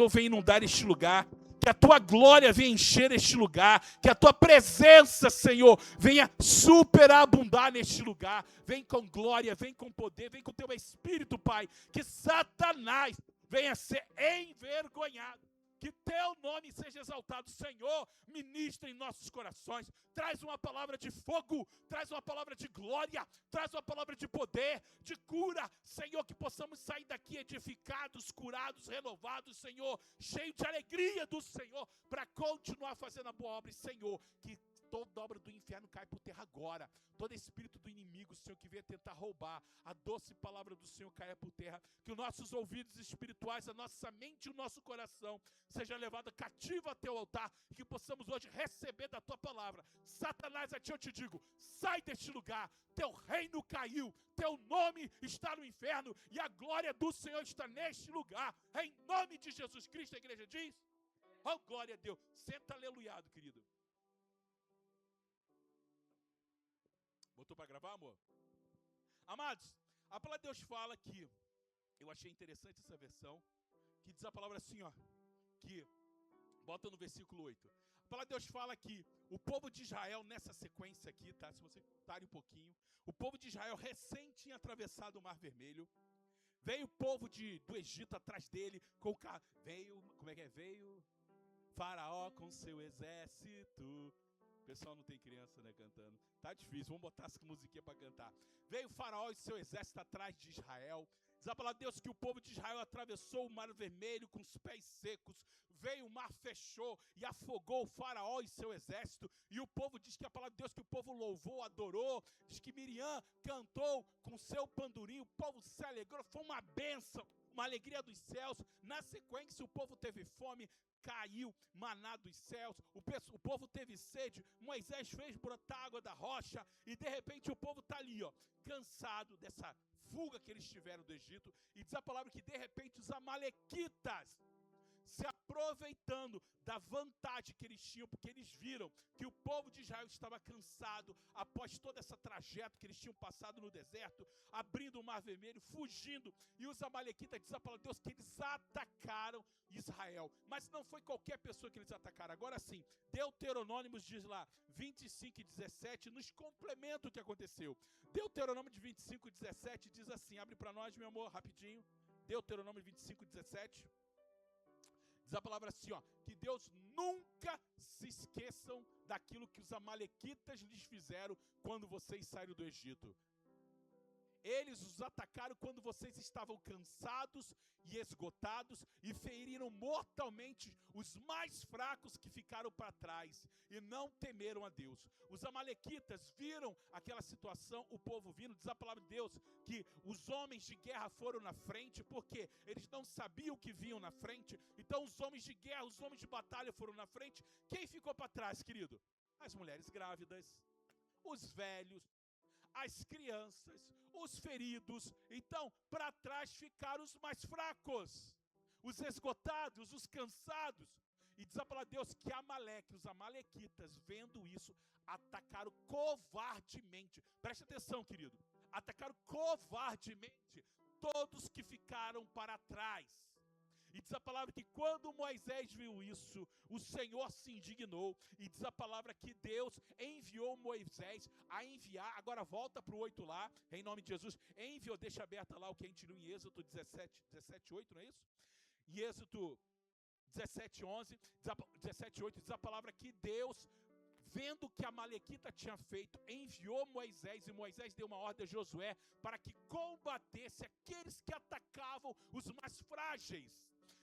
venha inundar este lugar, que a tua glória venha encher este lugar, que a tua presença, Senhor, venha superabundar neste lugar. Vem com glória, vem com poder, vem com teu Espírito, Pai, que Satanás venha ser envergonhado. Que teu nome seja exaltado, Senhor. Ministra em nossos corações. Traz uma palavra de fogo, traz uma palavra de glória, traz uma palavra de poder, de cura. Senhor, que possamos sair daqui edificados, curados, renovados, Senhor, cheio de alegria do Senhor, para continuar fazendo a boa obra. E, Senhor, que toda obra do inferno cai por terra agora. Todo espírito do inimigo, Senhor, que venha tentar roubar a doce palavra do Senhor caia por terra. Que os nossos ouvidos espirituais, a nossa mente e o nosso coração seja levado cativo a teu altar. E que possamos hoje receber da tua palavra. Satanás, a ti eu te digo, sai deste lugar. Teu reino caiu, teu nome está no inferno e a glória do Senhor está neste lugar. Em nome de Jesus Cristo, a igreja diz, oh glória a Deus. Senta aleluiado, querido. Botou para gravar, amor? Amados, a palavra de Deus fala que, eu achei interessante essa versão, que diz a palavra assim, ó, que, bota no versículo 8. A palavra de Deus fala que o povo de Israel, nessa sequência aqui, tá? Se você pare um pouquinho, o povo de Israel recém tinha atravessado o Mar Vermelho, veio o povo do Egito atrás dele, veio Faraó com seu exército. O pessoal não tem criança, né, cantando. Tá difícil, vamos botar essa musiquinha para cantar. Veio o Faraó e seu exército atrás de Israel. Diz a palavra de Deus que o povo de Israel atravessou o Mar Vermelho com os pés secos. Veio o mar, fechou e afogou o Faraó e seu exército. E o povo diz que a palavra de Deus que o povo louvou, adorou. Diz que Miriam cantou com seu pandurim. O povo se alegrou, foi uma bênção, uma alegria dos céus. Na sequência, o povo teve fome. Caiu maná dos céus, o povo teve sede, Moisés fez brotar água da rocha, e de repente o povo está ali, ó, cansado dessa fuga que eles tiveram do Egito, e diz a palavra que de repente os amalequitas, se aproveitando da vantagem que eles tinham, porque eles viram que o povo de Israel estava cansado após toda essa trajeto que eles tinham passado no deserto, abrindo o Mar Vermelho, fugindo, e os amalequitas, diz a palavra de Deus, que eles atacaram Israel, mas não foi qualquer pessoa que eles atacaram. Agora sim, Deuteronômio diz lá, 25 e 17, nos complementa o que aconteceu. Deuteronômio de 25 e 17 diz assim, abre para nós, meu amor, rapidinho, Deuteronômio 25 e 17, diz a palavra assim, ó, que Deus nunca se esqueçam daquilo que os amalequitas lhes fizeram quando vocês saíram do Egito. Eles os atacaram quando vocês estavam cansados e esgotados e feriram mortalmente os mais fracos que ficaram para trás e não temeram a Deus. Os amalequitas viram aquela situação, o povo vindo, diz a palavra de Deus que os homens de guerra foram na frente porque eles não sabiam o que vinham na frente. Então os homens de guerra, os homens de batalha foram na frente. Quem ficou para trás, querido? As mulheres grávidas, os velhos, as crianças, os feridos. Então, para trás ficaram os mais fracos, os esgotados, os cansados. E diz a palavra de Deus que os amalequitas, vendo isso, atacaram covardemente. Preste atenção, querido. Atacaram covardemente todos que ficaram para trás. E diz a palavra que quando Moisés viu isso, o Senhor se indignou. E diz a palavra que Deus enviou Moisés a enviar. Agora volta para o 8 lá, em nome de Jesus. Enviou, deixa aberta lá o que a gente viu em Êxodo 17, 8, não é isso? E Êxodo 17, 11, 17, 8, diz a palavra que Deus, vendo o que a Amalequita tinha feito, enviou Moisés, e Moisés deu uma ordem a Josué para que combatesse aqueles que atacavam os mais frágeis.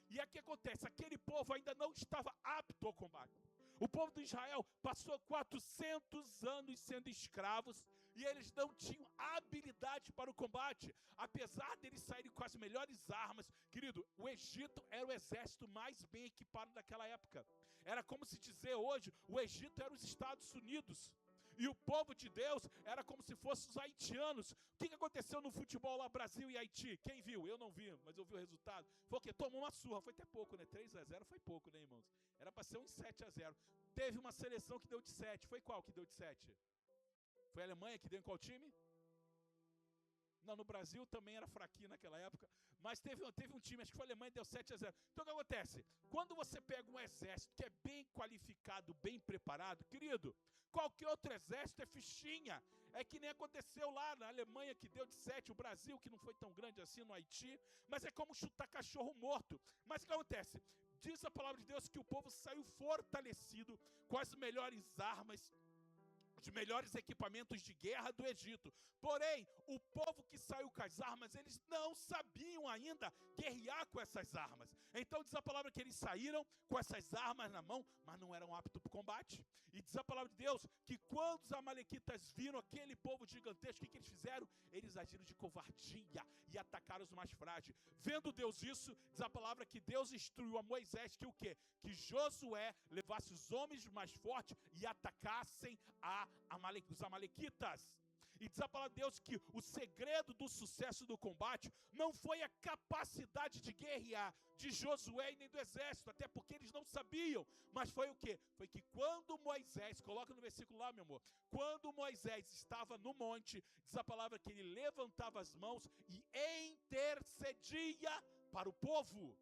E aqui acontece, aquele povo ainda não estava apto ao combate. O povo de Israel passou 400 anos sendo escravos e eles não tinham habilidade para o combate. Apesar deles saírem com as melhores armas, querido, o Egito era o exército mais bem equipado daquela época. Era como se dizer hoje, o Egito era os Estados Unidos. E o povo de Deus era como se fossem os haitianos. O que aconteceu no futebol lá, Brasil e Haiti? Quem viu? Eu não vi, mas eu vi o resultado. Foi o quê? Tomou uma surra, foi até pouco, né? 3-0 foi pouco, né, irmãos? Era para ser uns 7-0. Teve uma seleção que deu de 7. Foi qual que deu de 7? Foi a Alemanha que deu em qual time? Não, no Brasil também era fraquinho naquela época. Mas teve um time, acho que foi a Alemanha, deu 7-0. Então o que acontece? Quando você pega um exército que é bem qualificado, bem preparado, querido, qualquer outro exército é fichinha. É que nem aconteceu lá na Alemanha, que deu de 7, o Brasil, que não foi tão grande assim, no Haiti, mas é como chutar cachorro morto. Mas o que acontece? Diz a palavra de Deus que o povo saiu fortalecido com as melhores armas, os melhores equipamentos de guerra do Egito. Porém, o povo que saiu com as armas, eles não sabiam ainda guerrear com essas armas. Então diz a palavra que eles saíram com essas armas na mão, mas não eram aptos para o combate. E diz a palavra de Deus que quando os amalequitas viram aquele povo gigantesco, o que eles fizeram? Eles agiram de covardia e atacaram os mais frágeis. Vendo Deus isso, diz a palavra que Deus instruiu a Moisés que o quê? Que Josué levasse os homens mais fortes e atacassem os amalequitas. E diz a palavra de Deus que o segredo do sucesso do combate não foi a capacidade de guerrear de Josué e nem do exército, até porque eles não sabiam, mas foi o quê? Foi que quando Moisés, coloca no versículo lá, meu amor, quando Moisés estava no monte, diz a palavra que ele levantava as mãos e intercedia para o povo.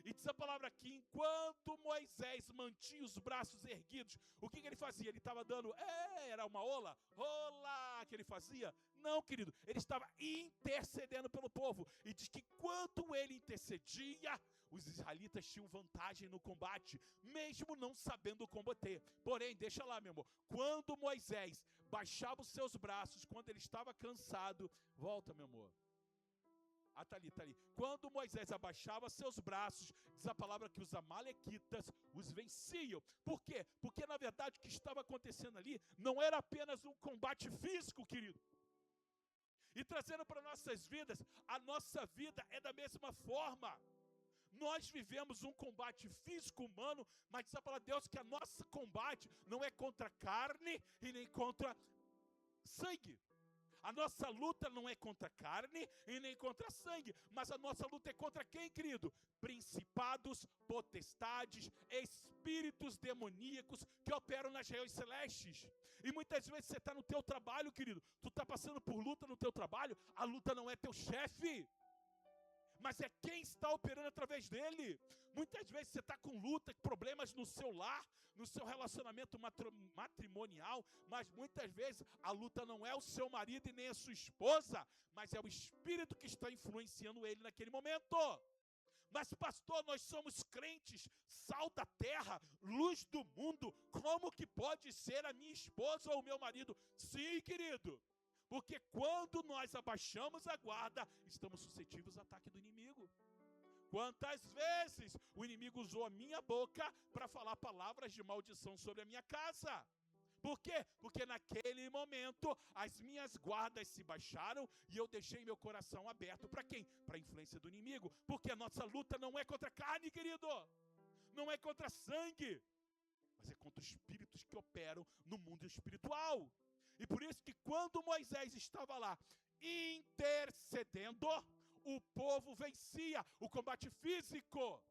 E diz a palavra aqui, enquanto Moisés mantinha os braços erguidos, o que ele fazia? Ele estava dando, era uma ola que ele fazia? Não, querido, ele estava intercedendo pelo povo. E diz que quando ele intercedia, os israelitas tinham vantagem no combate, mesmo não sabendo combater. Porém, deixa lá, meu amor, quando Moisés baixava os seus braços, quando ele estava cansado, volta, meu amor. Tá ali. Quando Moisés abaixava seus braços, diz a palavra que os amalequitas os venciam. Por quê? Porque na verdade o que estava acontecendo ali não era apenas um combate físico, querido. E trazendo para nossas vidas, a nossa vida é da mesma forma. Nós vivemos um combate físico humano, mas diz a palavra de Deus que a nossa combate não é contra carne e nem contra sangue. A nossa luta não é contra carne e nem contra sangue, mas a nossa luta é contra quem, querido? Principados, potestades, espíritos demoníacos que operam nas regiões celestes. E muitas vezes você está no teu trabalho, querido, tu está passando por luta no teu trabalho, a luta não é teu chefe, mas é quem está operando através dele. Muitas vezes você está com luta, problemas no seu lar, no seu relacionamento matrimonial, mas muitas vezes a luta não é o seu marido e nem a sua esposa, mas é o espírito que está influenciando ele naquele momento. Mas pastor, nós somos crentes, sal da terra, luz do mundo, como que pode ser a minha esposa ou o meu marido? Sim, querido. Porque quando nós abaixamos a guarda, estamos suscetíveis ao ataque do inimigo. Quantas vezes o inimigo usou a minha boca para falar palavras de maldição sobre a minha casa? Por quê? Porque naquele momento as minhas guardas se baixaram e eu deixei meu coração aberto para quem? Para a influência do inimigo. Porque a nossa luta não é contra carne, querido. Não é contra sangue. Mas é contra os espíritos que operam no mundo espiritual. E por isso que quando Moisés estava lá intercedendo, o povo vencia o combate físico.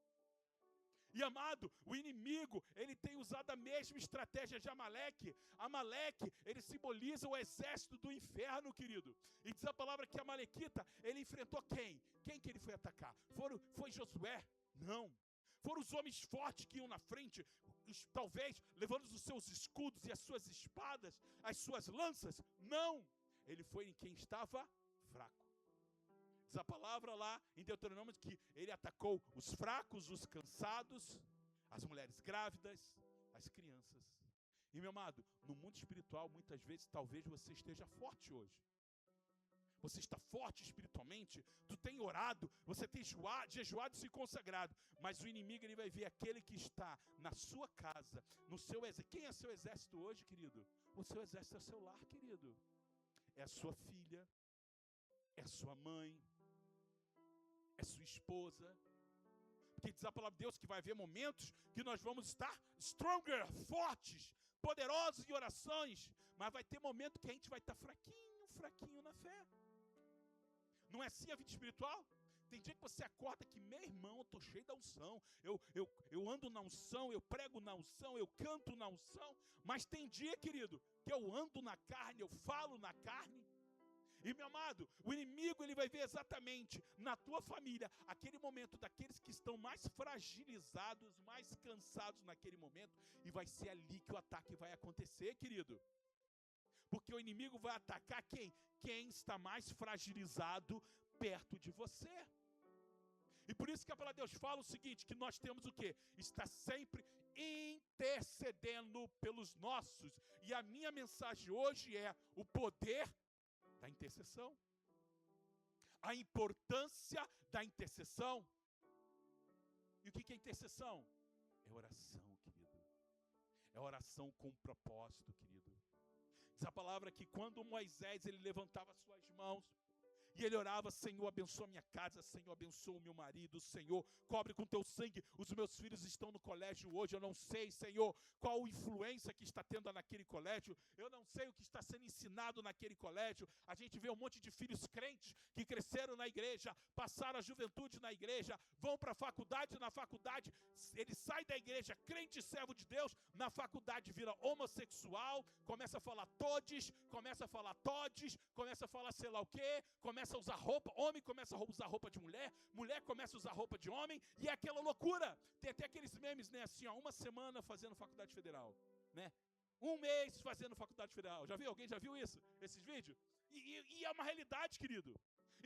E amado, o inimigo, ele tem usado a mesma estratégia de Amaleque. Amaleque, ele simboliza o exército do inferno, querido. E diz a palavra que Amalequita, ele enfrentou quem? Quem que ele foi atacar? Foi Josué? Não. Foram os homens fortes que iam na frente, talvez levando os seus escudos e as suas espadas, as suas lanças. Não, ele foi em quem estava fraco. Diz a palavra lá em Deuteronômio que ele atacou os fracos, os cansados, as mulheres grávidas, as crianças. E meu amado, no mundo espiritual, muitas vezes, talvez você esteja forte hoje. Você está forte espiritualmente, tu tem orado, você tem jejuado e se consagrado, mas o inimigo ele vai ver aquele que está na sua casa, no seu exército. Quem é seu exército hoje, querido? O seu exército é o seu lar, querido. É a sua filha, é a sua mãe, é sua esposa. Porque diz a palavra de Deus que vai haver momentos que nós vamos estar stronger, fortes, poderosos em orações, mas vai ter momento que a gente vai estar fraquinho na fé. Não é assim a vida espiritual? Tem dia que você acorda que, meu irmão, eu estou cheio da unção, eu ando na unção, eu prego na unção, eu canto na unção, mas tem dia, querido, que eu ando na carne, eu falo na carne. E meu amado, o inimigo ele vai ver exatamente na tua família, aquele momento daqueles que estão mais fragilizados, mais cansados naquele momento, e vai ser ali que o ataque vai acontecer, querido. Porque o inimigo vai atacar quem? Quem está mais fragilizado perto de você. E por isso que a palavra de Deus fala o seguinte, que nós temos o quê? Está sempre intercedendo pelos nossos. E a minha mensagem hoje é o poder da intercessão. A importância da intercessão. E o que é intercessão? É oração, querido. É oração com propósito, querido. Diz a palavra que quando Moisés ele levantava suas mãos, e ele orava, Senhor, abençoa minha casa, Senhor, abençoa o meu marido, Senhor, cobre com teu sangue, os meus filhos estão no colégio hoje, eu não sei, Senhor, qual influência que está tendo naquele colégio, eu não sei o que está sendo ensinado naquele colégio, a gente vê um monte de filhos crentes que cresceram na igreja, passaram a juventude na igreja, vão para a faculdade, na faculdade, ele sai da igreja, crente e servo de Deus, na faculdade vira homossexual, começa a falar todes, começa a falar todes, começa a falar sei lá o quê, começa a usar roupa, homem começa a usar roupa de mulher, mulher começa a usar roupa de homem, e é aquela loucura. Tem até aqueles memes, né, assim, ó, uma semana fazendo faculdade federal, né? Um mês fazendo faculdade federal. Já viu? Alguém já viu isso? Esses vídeos? E é uma realidade, querido.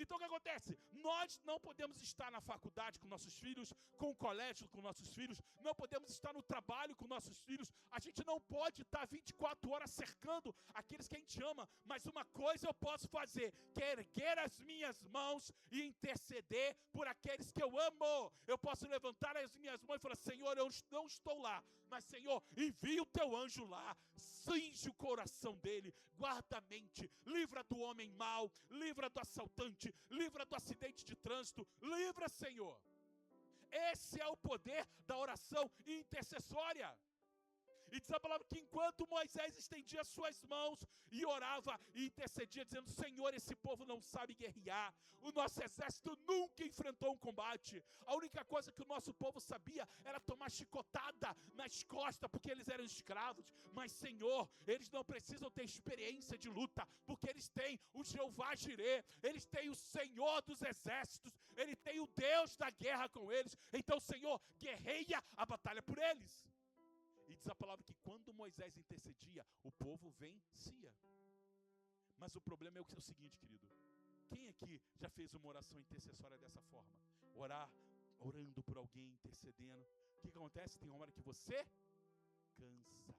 Então o que acontece? Nós não podemos estar na faculdade com nossos filhos, com o colégio com nossos filhos, não podemos estar no trabalho com nossos filhos, a gente não pode estar 24 horas cercando aqueles que a gente ama, mas uma coisa eu posso fazer, que é erguer as minhas mãos e interceder por aqueles que eu amo. Eu posso levantar as minhas mãos e falar, Senhor, eu não estou lá, mas Senhor, envia o teu anjo lá, cinge o coração dele, guarda a mente, livra do homem mau, livra do assaltante, livra do acidente de trânsito, livra, Senhor. Esse é o poder da oração intercessória. E diz a palavra que enquanto Moisés estendia suas mãos e orava e intercedia, dizendo, Senhor, esse povo não sabe guerrear, o nosso exército nunca enfrentou um combate, a única coisa que o nosso povo sabia era tomar chicotada nas costas, porque eles eram escravos, mas Senhor, eles não precisam ter experiência de luta, porque eles têm o Jeová Jirê, eles têm o Senhor dos exércitos, ele tem o Deus da guerra com eles, então Senhor, guerreia a batalha por eles. E diz a palavra que quando Moisés intercedia, o povo vencia. Mas o problema é o seguinte, querido. Quem aqui já fez uma oração intercessória dessa forma? Orar, orando por alguém, intercedendo. O que acontece? Tem uma hora que você cansa.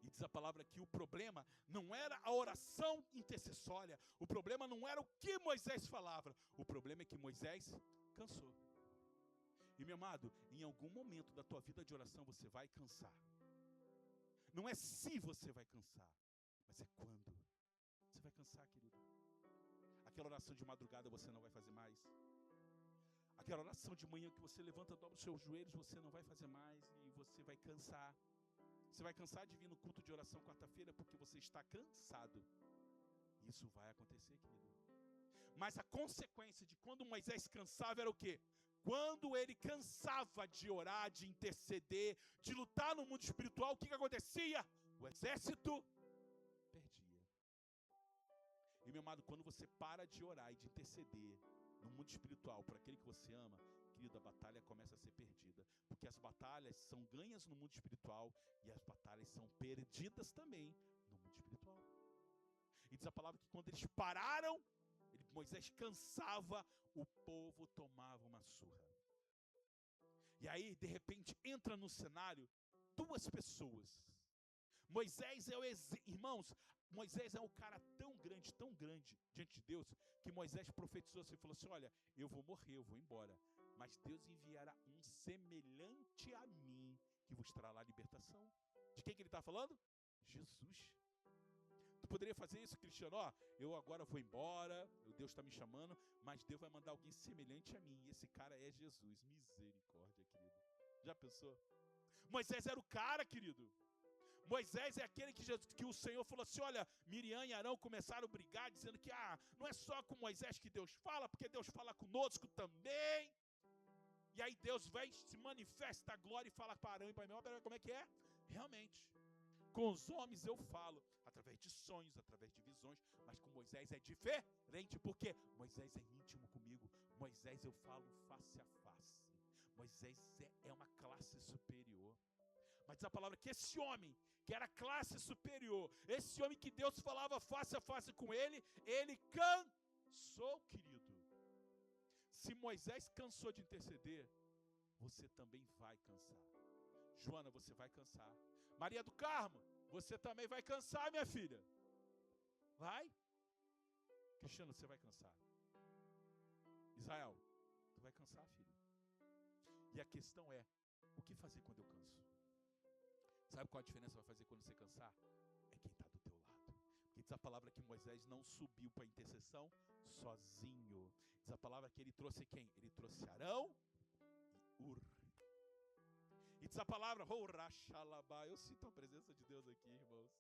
E diz a palavra que o problema não era a oração intercessória. O problema não era o que Moisés falava. O problema é que Moisés cansou. E meu amado, em algum momento da tua vida de oração você vai cansar. Não é se você vai cansar, mas é quando. Você vai cansar, querido. Aquela oração de madrugada você não vai fazer mais. Aquela oração de manhã que você levanta, dobra os seus joelhos, você não vai fazer mais e você vai cansar. Você vai cansar de vir no culto de oração quarta-feira porque você está cansado. Isso vai acontecer, querido. Mas a consequência de quando Moisés cansava era o quê? Quando ele cansava de orar, de interceder, de lutar no mundo espiritual, o que acontecia? O exército perdia. E meu amado, quando você para de orar e de interceder no mundo espiritual por aquele que você ama, querido, a batalha começa a ser perdida. Porque as batalhas são ganhas no mundo espiritual e as batalhas são perdidas também no mundo espiritual. E diz a palavra que quando eles pararam, Moisés cansava, o povo tomava uma surra. E aí, de repente, entra no cenário duas pessoas. Moisés é o irmãos, Moisés é um cara tão grande diante de Deus, que Moisés profetizou assim, falou assim, olha, eu vou morrer, eu vou embora, mas Deus enviará um semelhante a mim, que vos trará a libertação. De quem que ele está falando? Jesus. Tu poderia fazer isso, Cristiano? Ó, eu agora vou embora, Deus está me chamando, mas Deus vai mandar alguém semelhante a mim. E esse cara é Jesus. Misericórdia, querido. Já pensou? Moisés era o cara, querido. Moisés é aquele que o Senhor falou assim, olha, Miriam e Arão começaram a brigar, dizendo que não é só com Moisés que Deus fala, porque Deus fala conosco também. E aí Deus vem, se manifesta a glória e fala para Arão e para Miriam, como é que é? Realmente. Com os homens eu falo, através através de sonhos, através de visões, mas com Moisés é diferente, porque Moisés é íntimo comigo, Moisés eu falo face a face, Moisés é uma classe superior. Mas diz a palavra que esse homem, que era classe superior, esse homem que Deus falava face a face com ele, ele cansou, querido. Se Moisés cansou de interceder, você também vai cansar. Joana, você vai cansar. Maria do Carmo, você também vai cansar, minha filha. Vai. Cristiano, você vai cansar. Israel, tu vai cansar, filho. E a questão é, o que fazer quando eu canso? Sabe qual a diferença vai fazer quando você cansar? É quem está do teu lado. Porque diz a palavra que Moisés não subiu para a intercessão sozinho. Diz a palavra que ele trouxe quem? Ele trouxe Arão e Ur. E diz a palavra, eu sinto a presença de Deus aqui, irmãos.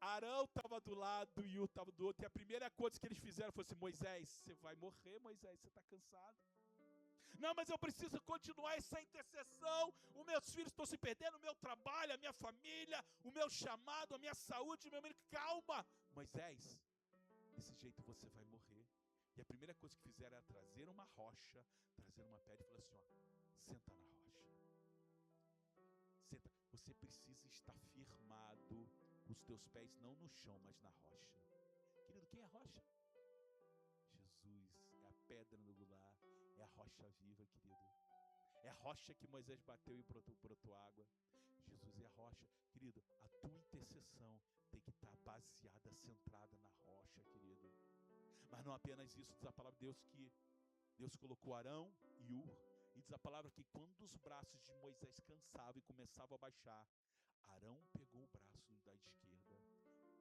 Arão estava do lado e Ur estava do outro. E a primeira coisa que eles fizeram foi assim: Moisés, você vai morrer, Moisés, você está cansado. Não, mas eu preciso continuar essa intercessão. Os meus filhos estão se perdendo, o meu trabalho, a minha família, o meu chamado, a minha saúde, meu menino. Calma, Moisés, desse jeito você vai morrer. E a primeira coisa que fizeram era trazer uma rocha, trazer uma pedra e falar assim: ó, senta na rocha. Senta. Você precisa estar firmado com os teus pés, não no chão, mas na rocha. Querido, quem é a rocha? Jesus, é a pedra angular, é a rocha viva, querido. É a rocha que Moisés bateu e brotou água. Jesus é a rocha. Querido, a tua intercessão tem que estar baseada, centrada na rocha, querido. Mas não apenas isso, diz a palavra de Deus que Deus colocou Arão e Ur. E diz a palavra que quando os braços de Moisés cansavam e começavam a baixar, Arão pegou o braço da esquerda,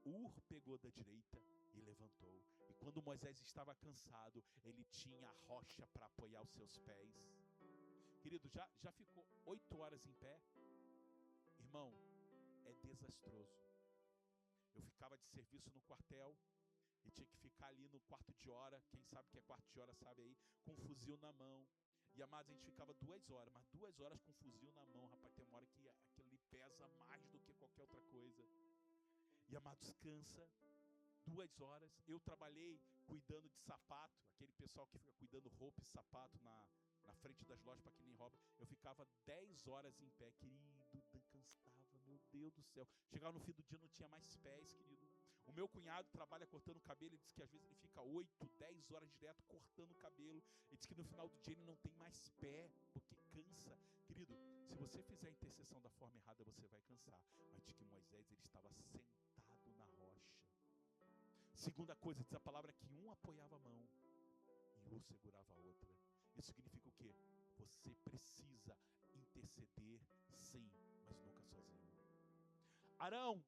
Ur pegou da direita e levantou. E quando Moisés estava cansado, ele tinha a rocha para apoiar os seus pés. Querido, já ficou 8 horas em pé? Irmão, é desastroso. Eu ficava de serviço no quartel e tinha que ficar ali no quarto de hora. Quem sabe que é quarto de hora sabe aí, com um fuzil na mão. E amados, a gente ficava 2 horas, mas 2 horas com um fuzil na mão, rapaz, tem uma hora que aquilo ali pesa mais do que qualquer outra coisa. E amados, cansa. 2 horas, eu trabalhei cuidando de sapato, aquele pessoal que fica cuidando roupa e sapato na frente das lojas para que nem rouba. Eu ficava 10 horas em pé, querido, cansava, meu Deus do céu. Chegava no fim do dia, não tinha mais pés, querido. O meu cunhado trabalha cortando cabelo, ele diz que às vezes ele fica 8, 10 horas direto cortando o cabelo. Ele diz que no final do dia ele não tem mais pé, porque cansa. Querido, se você fizer a intercessão da forma errada, você vai cansar. Mas diz que Moisés, ele estava sentado na rocha. Segunda coisa, diz a palavra que um apoiava a mão e o segurava a outra. Isso significa o quê? Você precisa interceder, sim, mas nunca sozinho. Arão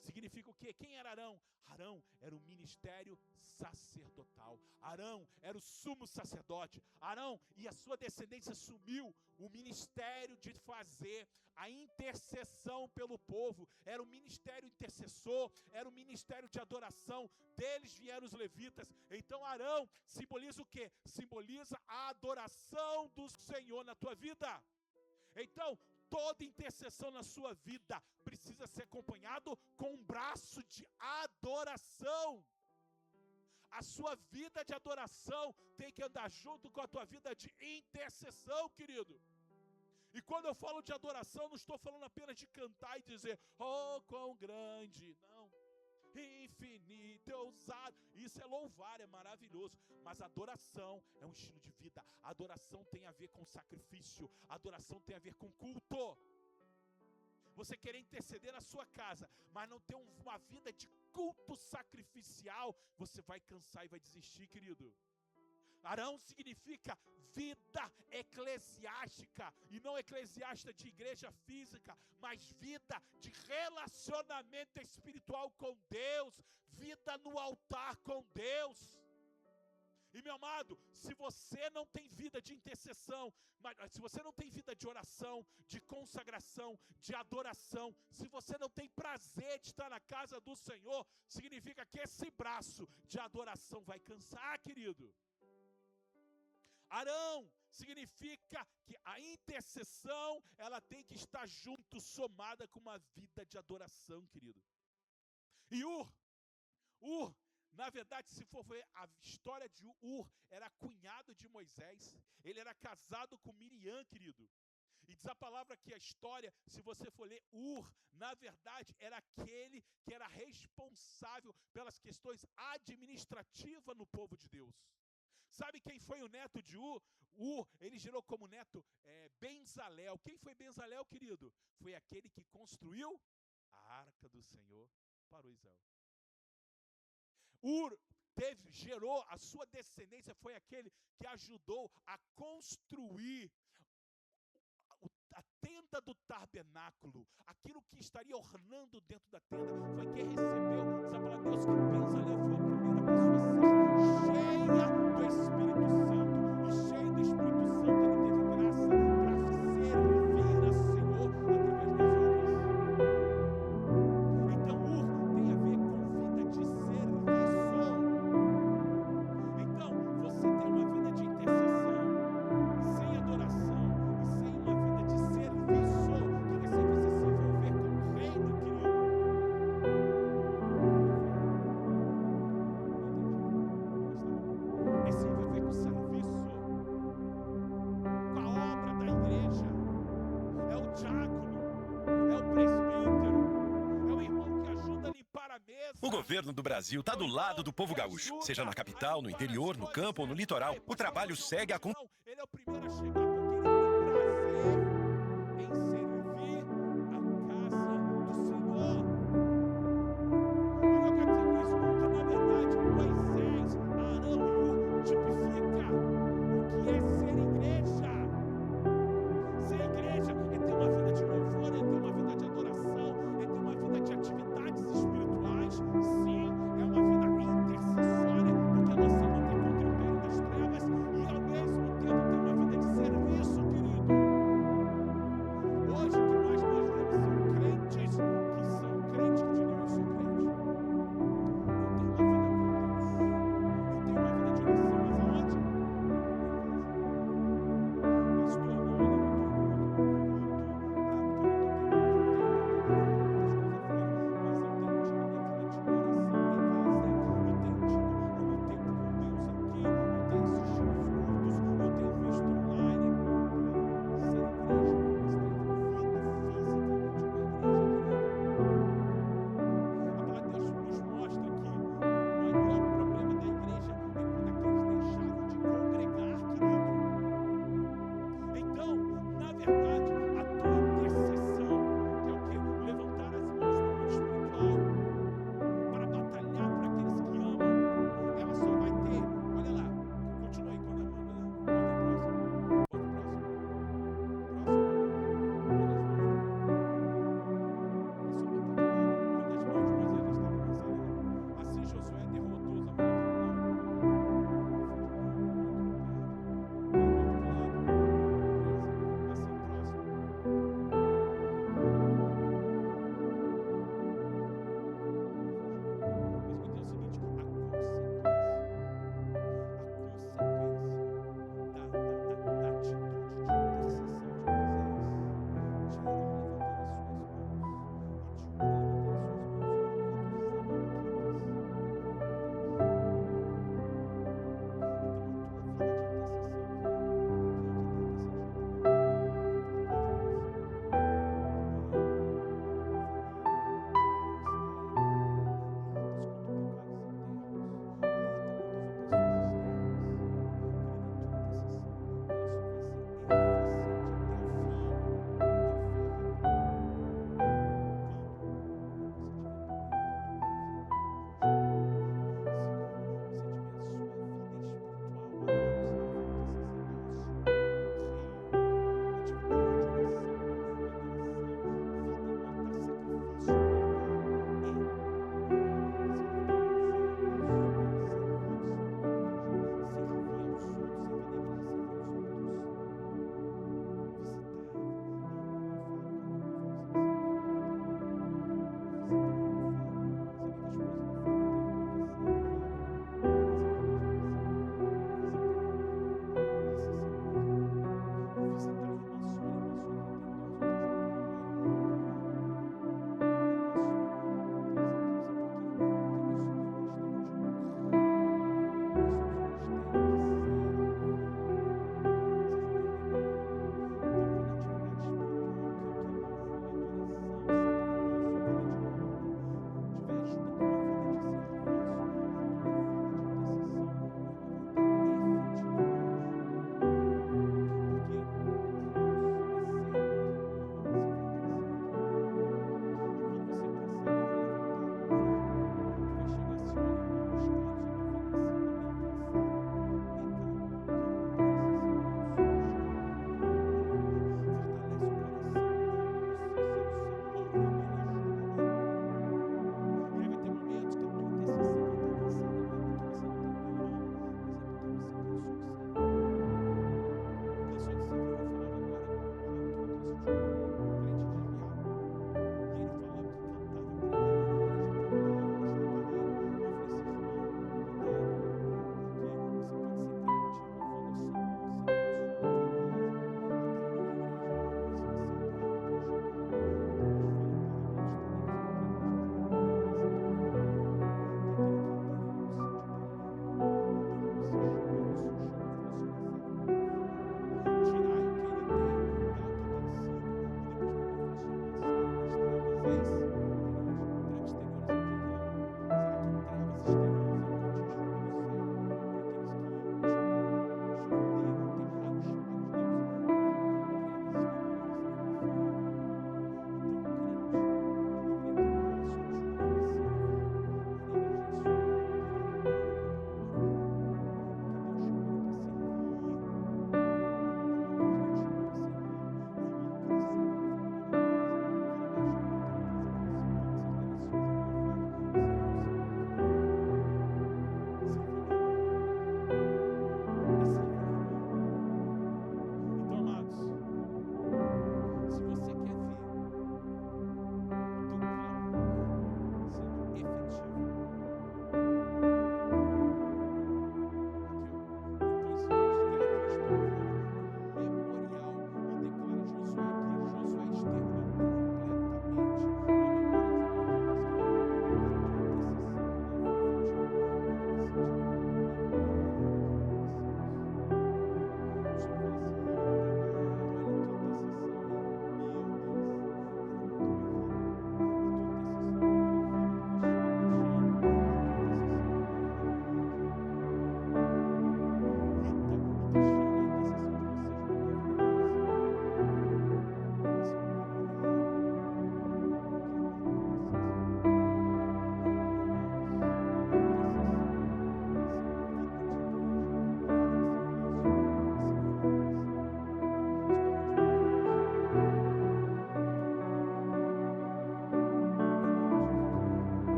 significa o quê? Quem era Arão? Arão era o ministério sacerdotal. Arão era o sumo sacerdote. Arão e a sua descendência assumiu o ministério de fazer a intercessão pelo povo. Era o ministério intercessor, era o ministério de adoração. Deles vieram os levitas. Então Arão simboliza o quê? Simboliza a adoração do Senhor na tua vida. Então, toda intercessão na sua vida precisa ser acompanhado com um braço de adoração. A sua vida de adoração tem que andar junto com a tua vida de intercessão, querido. E quando eu falo de adoração, não estou falando apenas de cantar e dizer, oh, quão grande, não. Infinito, ousado, isso é louvar, é maravilhoso, mas adoração é um estilo de vida. Adoração tem a ver com sacrifício, adoração tem a ver com culto. Você querer interceder na sua casa, mas não ter uma vida de culto sacrificial, você vai cansar e vai desistir, querido. Arão significa vida eclesiástica, e não eclesiástica de igreja física, mas vida de relacionamento espiritual com Deus, vida no altar com Deus. E meu amado, se você não tem vida de intercessão, se você não tem vida de oração, de consagração, de adoração, se você não tem prazer de estar na casa do Senhor, significa que esse braço de adoração vai cansar, querido. Arão Significa que a intercessão, ela tem que estar junto, somada com uma vida de adoração, querido. E Ur, na verdade, se for ver a história de Ur, era cunhado de Moisés. Ele era casado com Miriam, querido. E diz a palavra que a história, se você for ler Ur, na verdade, era aquele que era responsável pelas questões administrativas no povo de Deus. Sabe quem foi o neto de Ur? Ele gerou como neto Benzalel. Quem foi Benzalel, querido? Foi aquele que construiu a arca do Senhor para o Israel. Gerou, a sua descendência foi aquele que ajudou a construir a tenda do tabernáculo, aquilo que estaria ornando dentro da tenda, foi quem recebeu. Sabe para Deus que Benzalel foi a primeira pessoa a ser cheia do Espírito Santo, e cheio do Espírito Santo ele teve graça para servir a Senhor através das obras. Então tem a ver com vida de serviço. Então você tem uma vida de intercessão sem adoração e sem uma vida de serviço, que vai ser você se envolver com o reino, querido. É se envolver com o serviço, com a obra da igreja. É o diácono, é o presbítero, é o irmão que ajuda a limpar a mesa. O governo do Brasil está do lado do povo gaúcho. Seja na capital, no interior, no campo ou no litoral, o trabalho segue a Ele é o primeiro a chegar porque ele tem prazer em servir a casa do Senhor. E o que eu quero dizer com isso? Que na verdade Moisés, Arão e Ur tipifica o que é ser igreja. Ser igreja é ter uma vida de louvor, é ter uma vida de adoração, é ter uma vida de atividades espirituais. Sim, é uma vida intercessória, porque a nossa luta é contra o império das trevas, e ao mesmo tempo ter uma vida de serviço.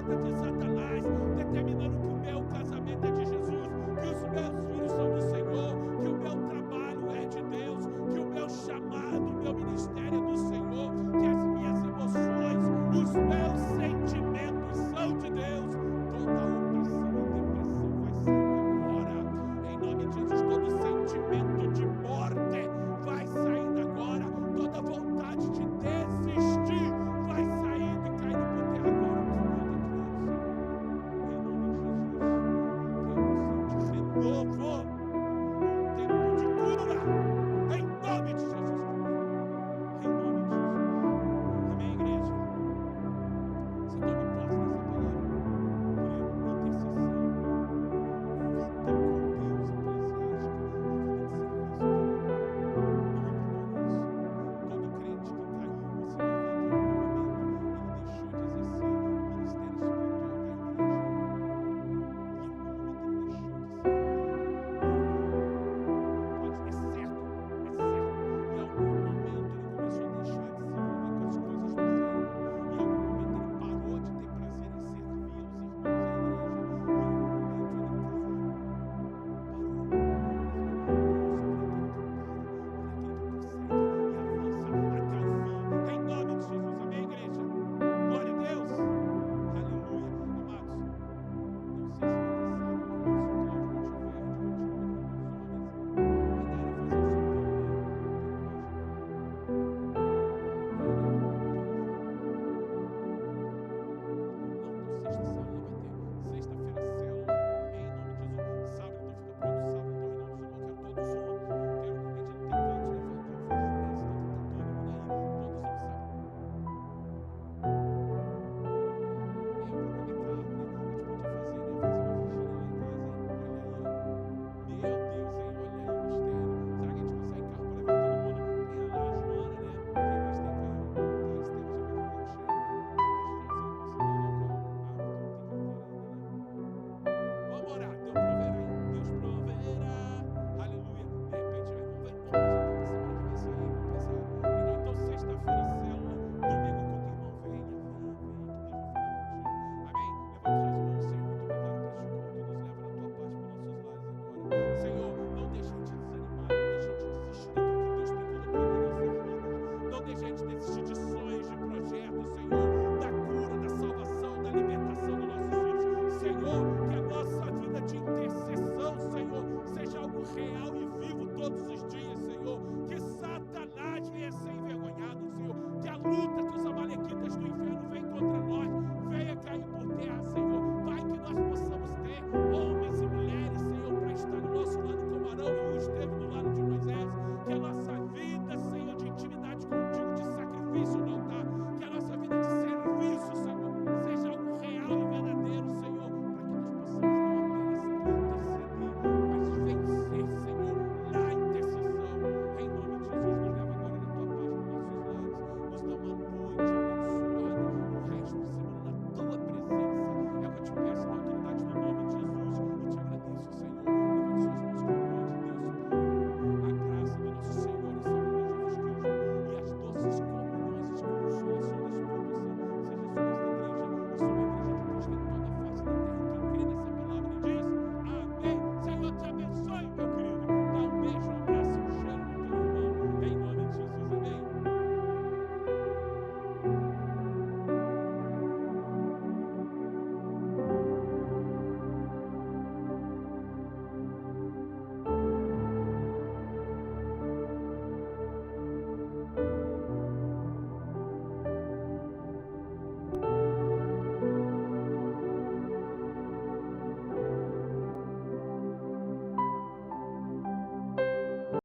profeta te